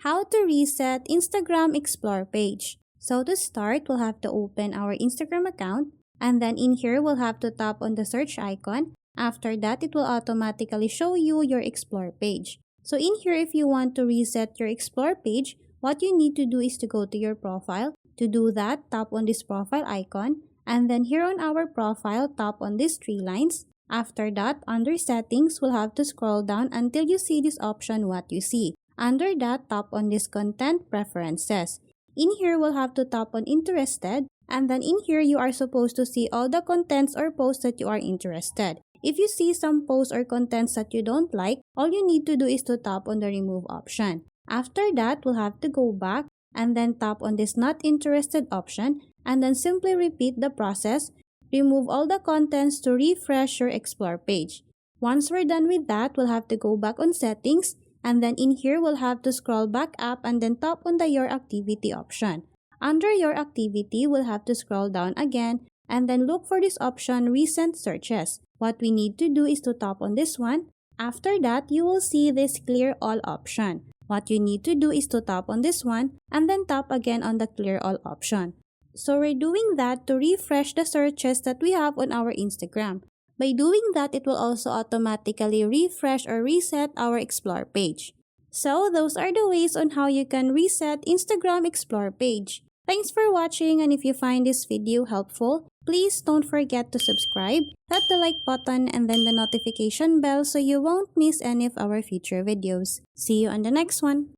how to reset Instagram Explore page. So to start, we'll have to open our Instagram account, and then in here, we'll have to tap on the search icon. After that, it will automatically show you your Explore page. So in here, if you want to reset your Explore page, what you need to do is to go to your profile. To do that, tap on this profile icon, and then here on our profile, tap on these three lines. After that, under settings, we'll have to scroll down until you see this option, what you see. Under that, tap on this content preferences. In here, we'll have to tap on interested, and then in here, you are supposed to see all the contents or posts that you are interested. If you see some posts or contents that you don't like, all you need to do is to tap on the remove option. After that, we'll have to go back and then tap on this not interested option, and then simply repeat the process. Remove all the contents to refresh your Explore page. Once we're done with that, we'll have to go back on settings, and then in here, we'll have to scroll back up and then tap on the Your Activity option. Under Your Activity, we'll have to scroll down again and then look for this option, Recent Searches. What we need to do is to tap on this one. After that, you will see this Clear All option. What you need to do is to tap on this one and then tap again on the Clear All option. So we're doing that to refresh the searches that we have on our Instagram. By doing that, it will also automatically refresh or reset our Explore page. So those are the ways on how you can reset Instagram Explore page. Thanks for watching, and if you find this video helpful, please don't forget to subscribe, hit the like button, and then the notification bell so you won't miss any of our future videos. See you on the next one!